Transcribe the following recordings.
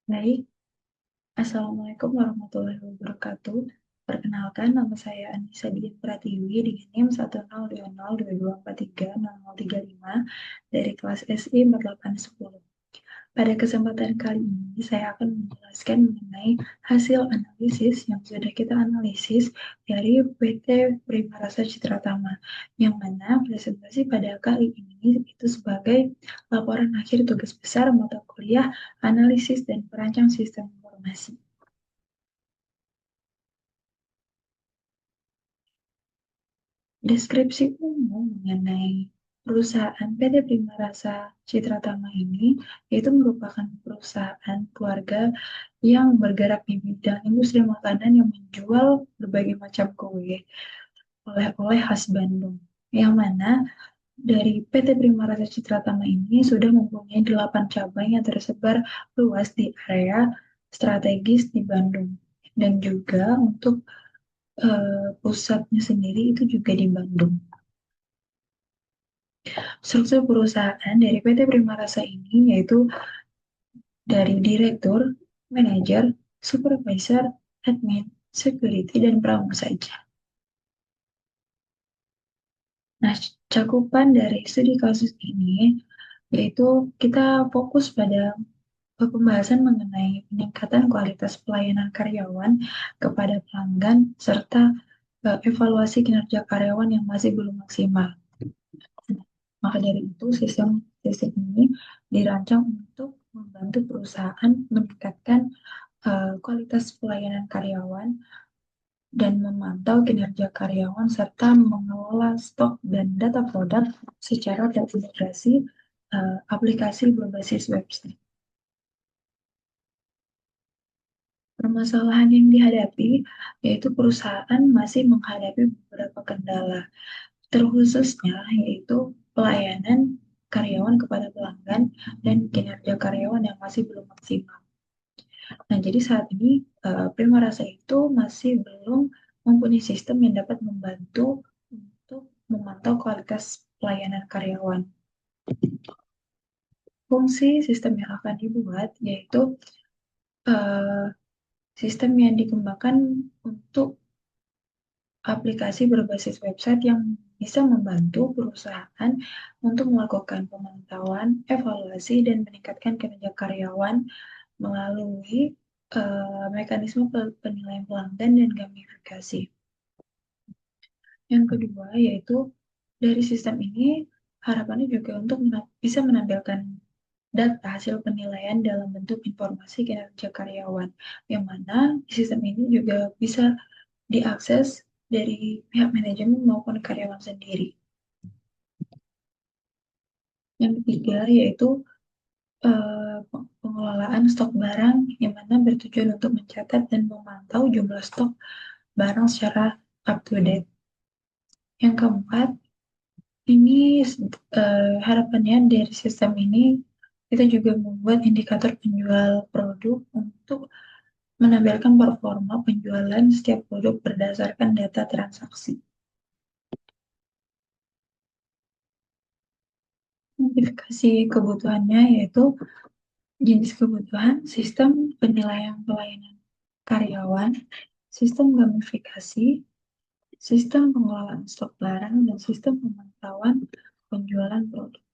Baik, Assalamualaikum warahmatullahi wabarakatuh. Perkenalkan, nama saya Anissa Dian Pratiwi dengan NIM 1020224300035 dari kelas SI 4810. Pada kesempatan kali ini, saya akan menjelaskan mengenai hasil analisis yang sudah kita analisis dari PT Primarasa Citra Tama, yang mana presentasi pada kali ini itu sebagai laporan akhir tugas besar mata kuliah analisis dan perancang sistem informasi. Deskripsi umum mengenai perusahaan PT Primarasa Citra Tama ini yaitu merupakan perusahaan keluarga yang bergerak di bidang industri makanan yang menjual berbagai macam kue, oleh-oleh khas Bandung. Yang mana dari PT Primarasa Citra Tama ini sudah mempunyai 8 cabang yang tersebar luas di area strategis di Bandung. Dan juga untuk pusatnya sendiri itu juga di Bandung. Struktur perusahaan dari PT Primarasa ini yaitu dari direktur, manajer, supervisor, admin, security, dan pramusaja. Nah, cakupan dari studi kasus ini yaitu kita fokus pada pembahasan mengenai peningkatan kualitas pelayanan karyawan kepada pelanggan serta evaluasi kinerja karyawan yang masih belum maksimal. Maka dari itu, sistem ini dirancang untuk membantu perusahaan meningkatkan kualitas pelayanan karyawan dan memantau kinerja karyawan serta mengelola stok dan data produk secara terintegrasi aplikasi berbasis website. Permasalahan yang dihadapi yaitu perusahaan masih menghadapi beberapa kendala, terkhususnya yaitu pelayanan karyawan kepada pelanggan dan kinerja karyawan yang masih belum maksimal. Nah, jadi saat ini Prima Rasa itu masih belum mempunyai sistem yang dapat membantu untuk memantau kualitas pelayanan karyawan. Fungsi sistem yang akan dibuat yaitu uh, sistem yang dikembangkan untuk aplikasi berbasis website yang bisa membantu perusahaan untuk melakukan pemantauan, evaluasi, dan meningkatkan kinerja karyawan melalui mekanisme penilaian pelanggan dan gamifikasi. Yang kedua yaitu dari sistem ini harapannya juga untuk bisa menampilkan data hasil penilaian dalam bentuk informasi kinerja karyawan, yang mana sistem ini juga bisa diakses dari pihak manajemen maupun karyawan sendiri. Yang ketiga yaitu pengelolaan stok barang yang mana bertujuan untuk mencatat dan memantau jumlah stok barang secara up to date. Yang keempat, ini harapannya dari sistem ini kita juga membuat indikator penjual produk untuk menampilkan performa penjualan setiap produk berdasarkan data transaksi. Identifikasi kebutuhannya yaitu jenis kebutuhan, sistem penilaian pelayanan karyawan, sistem gamifikasi, sistem pengelolaan stok barang, dan sistem pemantauan penjualan produk.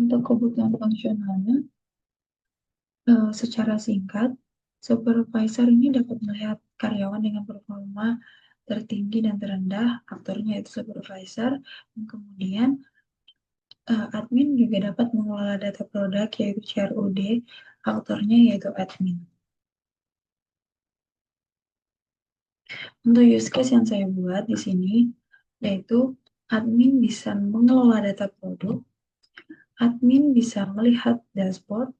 Untuk kebutuhan fungsionalnya, secara singkat, supervisor ini dapat melihat karyawan dengan performa tertinggi dan terendah, aktornya yaitu supervisor, dan kemudian admin juga dapat mengelola data produk yaitu CRUD, aktornya yaitu admin. Untuk use case yang saya buat di sini, yaitu admin bisa mengelola data produk, admin bisa melihat dashboard,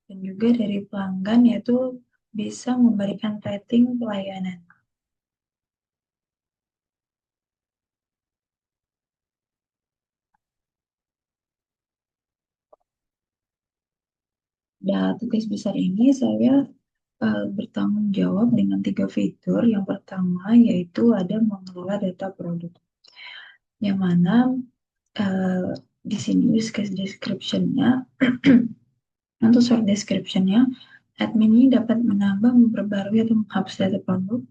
dan juga dari pelanggan yaitu bisa memberikan rating pelayanan. Dan tugas besar ini saya bertanggung jawab dengan 3 fitur. Yang pertama yaitu ada mengelola data produk, yang mana di sini use case description-nya. Untuk short description-nya, admin ini dapat menambah, memperbarui, atau menghapus data produk.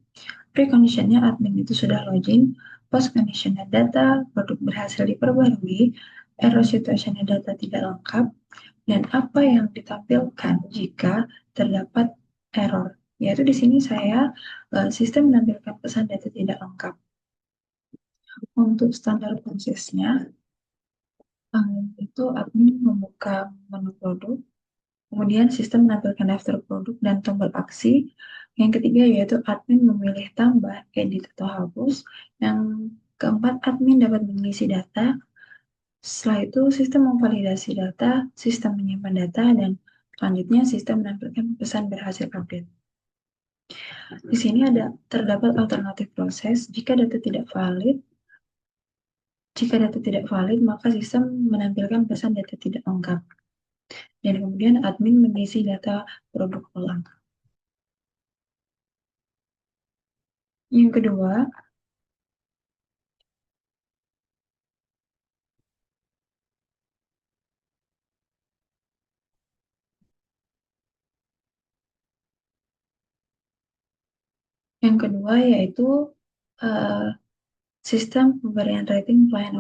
Precondition-nya, admin itu sudah login. Post-condition-nya, data produk berhasil diperbarui. Error situation-nya, data tidak lengkap. Dan apa yang ditampilkan jika terdapat error. Yaitu di sini saya sistem menampilkan pesan data tidak lengkap. Untuk standar prosesnya, itu admin membuka menu produk, kemudian sistem menampilkan daftar produk dan tombol aksi. Yang ketiga yaitu admin memilih tambah, edit, atau hapus. Yang keempat, admin dapat mengisi data. Setelah itu, sistem memvalidasi data, sistem menyimpan data, dan selanjutnya sistem menampilkan pesan berhasil update. Di sini terdapat alternatif proses. Jika data tidak valid, maka sistem menampilkan pesan data tidak lengkap. Dan kemudian admin mengisi data produk ulang. Yang kedua, yaitu uh, sistem pemberian rating pelayan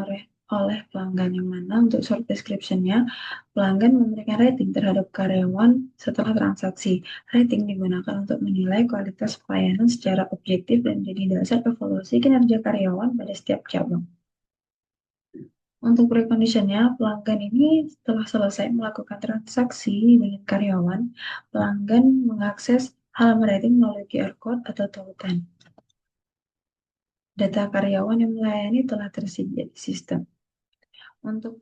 oleh pelanggan, yang mana untuk short description-nya, pelanggan memberikan rating terhadap karyawan setelah transaksi. Rating digunakan untuk menilai kualitas pelayanan secara objektif dan jadi dasar evaluasi kinerja karyawan pada setiap cabang. Untuk precondition-nya, pelanggan ini setelah selesai melakukan transaksi dengan karyawan, pelanggan mengakses halaman rating melalui QR code atau tautan. Data karyawan yang melayani telah tersedia di sistem. Untuk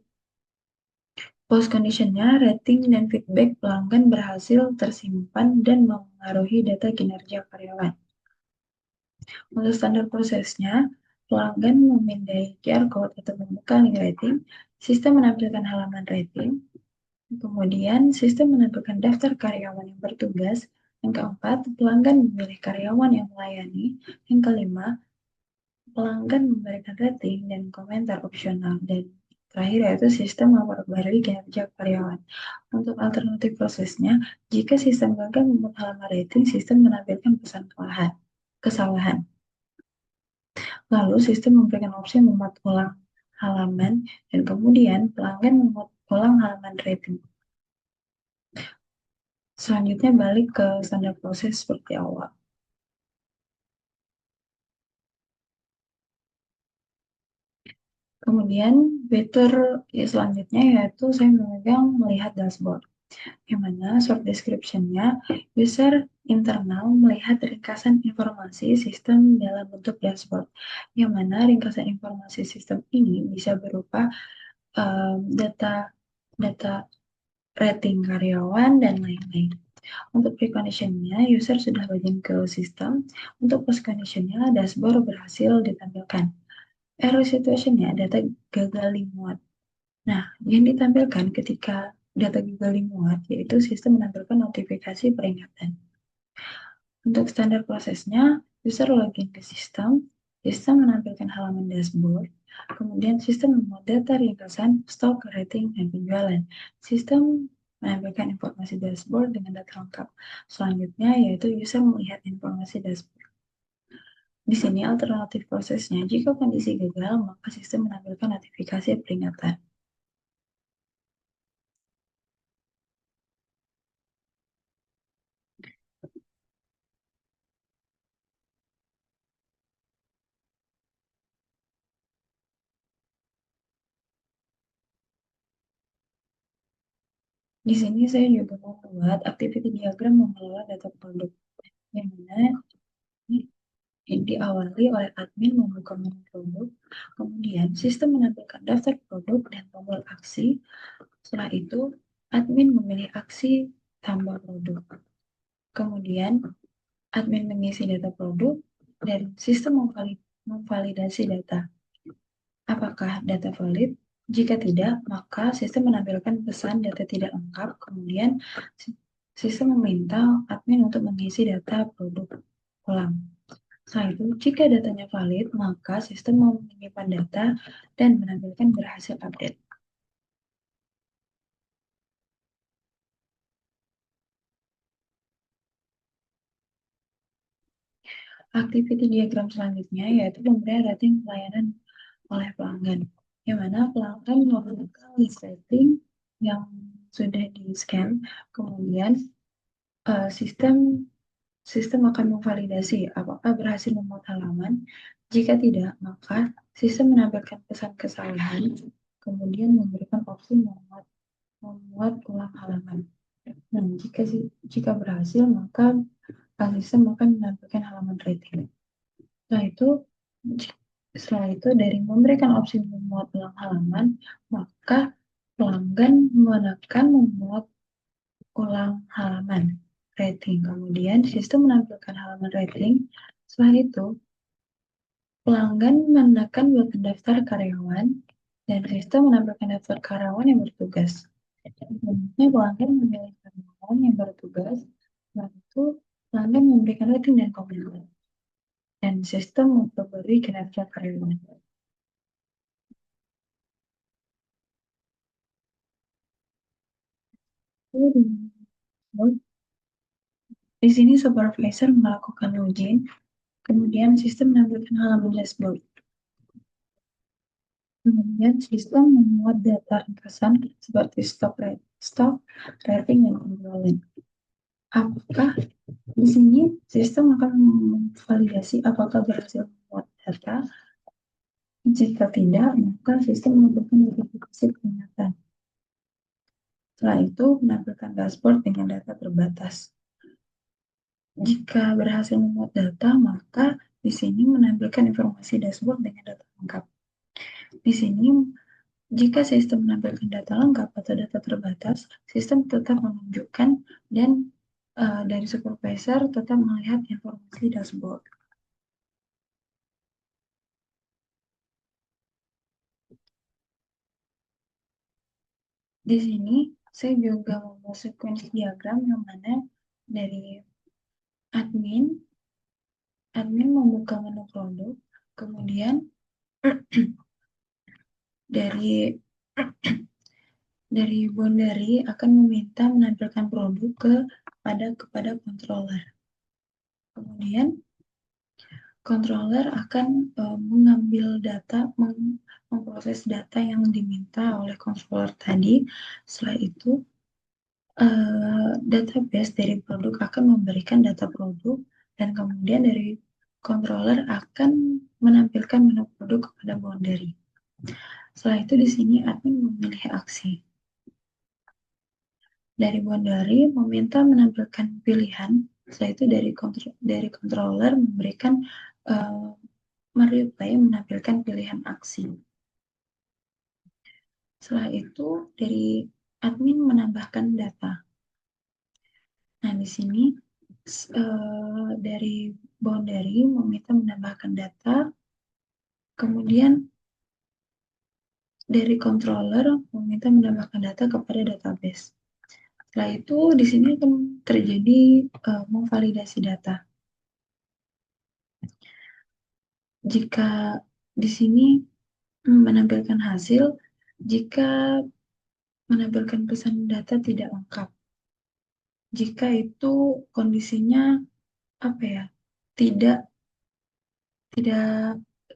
post condition-nya, rating dan feedback pelanggan berhasil tersimpan dan mempengaruhi data kinerja karyawan. Untuk standar prosesnya, pelanggan memindai QR code atau membuka link rating, sistem menampilkan halaman rating, kemudian sistem menampilkan daftar karyawan yang bertugas. Yang keempat, pelanggan memilih karyawan yang melayani. Yang kelima, pelanggan memberikan rating dan komentar opsional. Dan terakhir yaitu sistem memperbarui kinerja karyawan. Untuk alternatif prosesnya, jika sistem gagal membuat halaman rating, sistem menampilkan pesan kesalahan. Lalu sistem memberikan opsi memuat ulang halaman dan kemudian pelanggan memuat ulang halaman rating. Selanjutnya balik ke standar proses seperti awal. Kemudian fitur selanjutnya yaitu saya melihat dashboard, yang mana short description-nya user internal melihat ringkasan informasi sistem dalam bentuk dashboard, yang mana ringkasan informasi sistem ini bisa berupa data data rating karyawan dan lain-lain. Untuk precondition-nya, user sudah login ke sistem. Untuk post-condition-nya, dashboard berhasil ditampilkan. Error situation-nya, data gagal dimuat. Nah, yang ditampilkan ketika data gagal dimuat, yaitu sistem menampilkan notifikasi peringatan. Untuk standar prosesnya, user login ke sistem menampilkan halaman dashboard, kemudian sistem memuat data ringkasan, stok, rating, dan penjualan. Sistem menampilkan informasi dashboard dengan data lengkap. Selanjutnya, yaitu user melihat informasi dashboard. Di sini alternatif prosesnya, jika kondisi gagal, maka sistem menampilkan notifikasi peringatan. Di sini saya juga membuat activity diagram mengelola data produk, yang mana ini diawali oleh admin membuka menu produk, kemudian sistem menampilkan daftar produk dan tombol aksi. Setelah itu, admin memilih aksi tambah produk. Kemudian, admin mengisi data produk dan sistem memvalidasi data. Apakah data valid? Jika tidak, maka sistem menampilkan pesan data tidak lengkap. Kemudian, sistem meminta admin untuk mengisi data produk ulang. Setelah itu, jika datanya valid, maka sistem menyimpan data dan menampilkan berhasil update. activity diagram selanjutnya yaitu pemberian rating pelayanan oleh pelanggan, yang mana pelanggan menggunakan list rating yang sudah di-scan, kemudian sistem sistem akan memvalidasi apakah berhasil memuat halaman. Jika tidak, maka sistem menampilkan pesan kesalahan, kemudian memberikan opsi memuat ulang halaman. Nah, jika berhasil, maka sistem akan menampilkan halaman rating. Setelah itu dari memberikan opsi memuat ulang halaman, maka pelanggan menekan memuat ulang halaman rating. Kemudian sistem menampilkan halaman rating. Setelah itu, pelanggan menekan button daftar karyawan dan sistem menampilkan daftar karyawan yang bertugas. Selanjutnya pelanggan memilih karyawan yang bertugas. Setelah itu, pelanggan memberikan rating dan komentar. Dan sistem memberi kinerja karyawan. Di sini supervisor melakukan login, kemudian sistem menampilkan halaman dashboard. Kemudian sistem memuat data ringkasan seperti stok, rating, dan penjualan. Apakah di sini sistem akan memvalidasi apakah berhasil memuat data? Jika tidak, maka sistem menampilkan notifikasi peringatan. Setelah itu, menampilkan dashboard dengan data terbatas. Jika berhasil memuat data, maka di sini menampilkan informasi dashboard dengan data lengkap. Di sini, jika sistem menampilkan data lengkap atau data terbatas, sistem tetap menunjukkan dan dari supervisor tetap melihat informasi dashboard. Di sini, saya juga membuat sequence diagram yang mana dari admin membuka menu produk, kemudian dari boundary akan meminta menampilkan produk kepada controller. Kemudian controller akan mengambil data, memproses data yang diminta oleh controller tadi. Setelah itu database dari produk akan memberikan data produk dan kemudian dari controller akan menampilkan menu produk kepada boundary. Setelah itu di sini admin memilih aksi. Dari boundary meminta menampilkan pilihan. Setelah itu dari controller memberikan mereply menampilkan pilihan aksi. Setelah itu dari admin menambahkan data. Nah, di sini dari boundary meminta menambahkan data, kemudian dari controller meminta menambahkan data kepada database. Setelah itu di sini akan terjadi memvalidasi data. Jika di sini menampilkan hasil, jika menampilkan pesan data tidak lengkap. Jika itu kondisinya tidak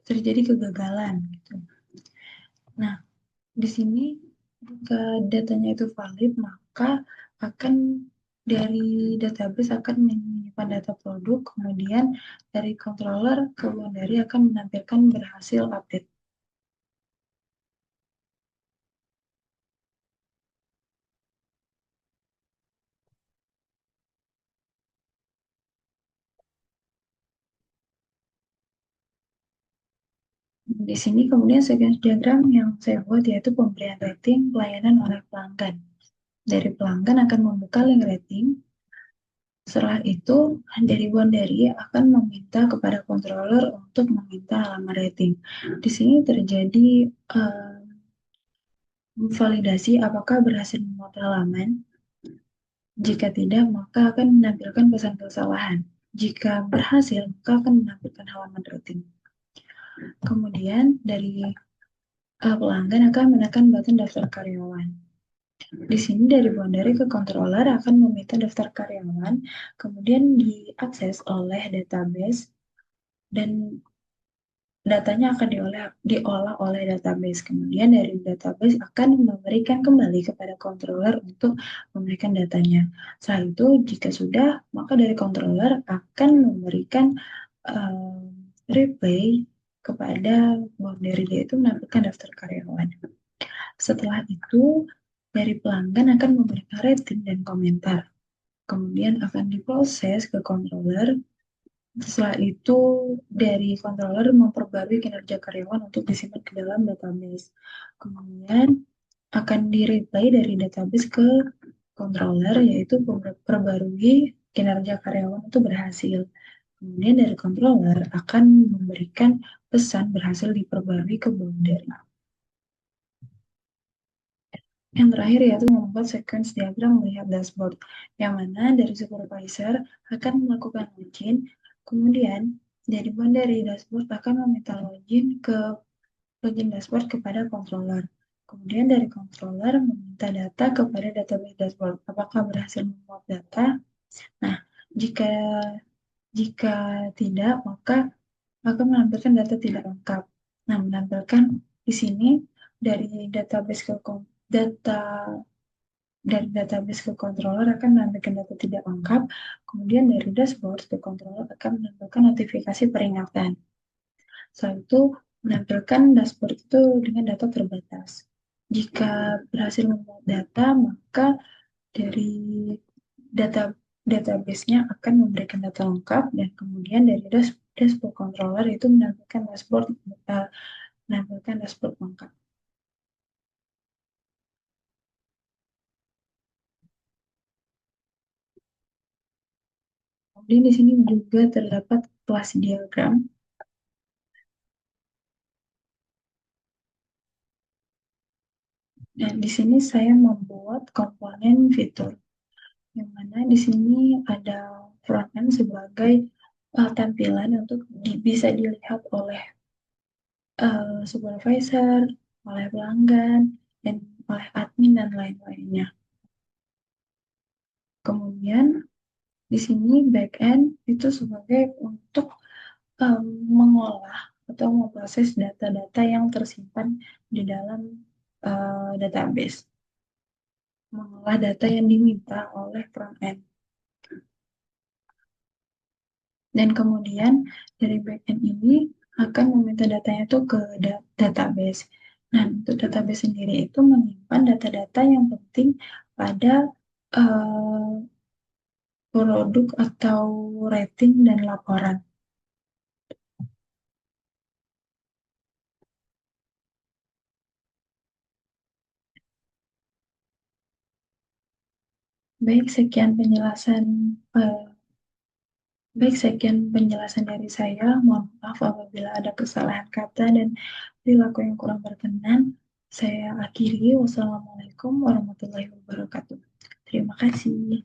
terjadi kegagalan gitu. Nah, di sini jika datanya itu valid, maka akan dari database akan menyimpan data produk, kemudian dari controller ke boundary akan menampilkan berhasil update. Di sini kemudian sequence diagram yang saya buat yaitu pemberian rating pelayanan oleh pelanggan. Dari pelanggan akan membuka link rating. Setelah itu, dari boundary akan meminta kepada controller untuk meminta halaman rating. Di sini terjadi validasi apakah berhasil memuat halaman. Jika tidak, maka akan menampilkan pesan kesalahan. Jika berhasil, maka akan menampilkan halaman rating. Kemudian dari pelanggan akan menekan button daftar karyawan. Di sini dari boundary ke controller akan meminta daftar karyawan, kemudian diakses oleh database dan datanya akan diolah oleh database. Kemudian dari database akan memberikan kembali kepada controller untuk memberikan datanya. Setelah itu, jika sudah, maka dari controller akan memberikan replay kepada boundary, yaitu menampilkan daftar karyawan. Setelah itu, dari pelanggan akan memberikan rating dan komentar. Kemudian akan diproses ke controller. Setelah itu, dari controller memperbarui kinerja karyawan untuk disimpan ke dalam database. Kemudian akan di-reply dari database ke controller, yaitu perbarui kinerja karyawan itu berhasil. Kemudian dari controller akan memberikan pesan berhasil diperbarui ke boundary. Yang terakhir yaitu membuat sequence diagram melihat dashboard, yang mana dari supervisor akan melakukan login, kemudian dari boundary dashboard akan meminta login dashboard kepada controller. Kemudian dari controller meminta data kepada database dashboard. Apakah berhasil memuat data? Nah, jika jika tidak, maka akan menampilkan data tidak lengkap. Nah, menampilkan di sini dari database ke data dari database ke controller akan menampilkan data tidak lengkap, kemudian dari dashboard ke controller akan menampilkan notifikasi peringatan. Selain itu, menampilkan dashboard itu dengan data terbatas. Jika berhasil memuat data, maka dari data database-nya akan memberikan data lengkap, dan kemudian dari dashboard controller itu menampilkan dashboard lengkap. Kemudian di sini juga terdapat kelas diagram. Dan di sini saya membuat komponen fitur, yang mana di sini ada frontend sebagai tampilan untuk bisa dilihat oleh supervisor, oleh pelanggan, dan oleh admin dan lain-lainnya. Kemudian di sini backend itu sebagai untuk mengolah atau memproses data-data yang tersimpan di dalam database, mengolah data yang diminta oleh front-end. Dan kemudian dari backend ini akan meminta datanya itu ke database. Nah, untuk database sendiri itu menyimpan data-data yang penting pada uh, produk atau rating dan laporan. Baik, sekian penjelasan uh, Baik, sekian penjelasan dari saya. Mohon maaf apabila ada kesalahan kata dan perilaku yang kurang berkenan. Saya akhiri. Wassalamualaikum warahmatullahi wabarakatuh. Terima kasih.